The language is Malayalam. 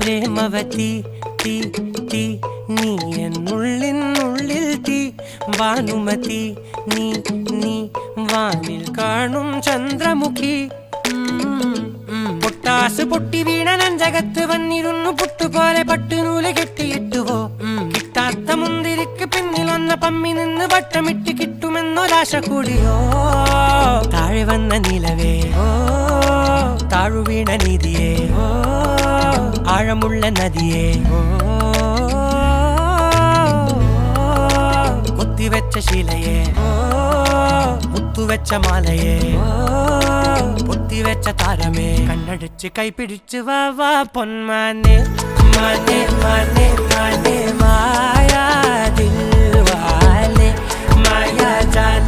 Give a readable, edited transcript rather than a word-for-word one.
പ്രേമവതി തീ തീ നീ എന്നുള്ളിൽ തീ ഭാനുമതി നീ നീ വാനിൽ കാണും ചന്ദ്രമുഖി പൊട്ടാസ് പൊട്ടി വീണ നെഞ്ചകത്ത് വന്നിരുന്നു പുട്ടുപോലെ പട്ടുനൂല് കെട്ടിയിട്ടുവോ കിട്ടാത്ത മുന്തിരിക്ക് പിന്നിൽ വന്ന പമ്മി നിന്ന് വട്ടമിട്ട് കിട്ടുമെന്നൊരാശ കൂടിയോ താഴെ വന്ന നിലവേ താഴു വീണ നിധിയേ ആഴമുള്ള നദിയേ കൊത്തിവെച്ച ശിലയേ മുത്തുവെച്ച മാലയേ പൊത്തിവെച്ച താരമേ കണ്ണടിച്ച് കൈപിടിച്ച് വാ വാ പൊന്മാനെ മാനെ മാനെ മാനെ മായാ ദിൽവാലെ മായാ ജാല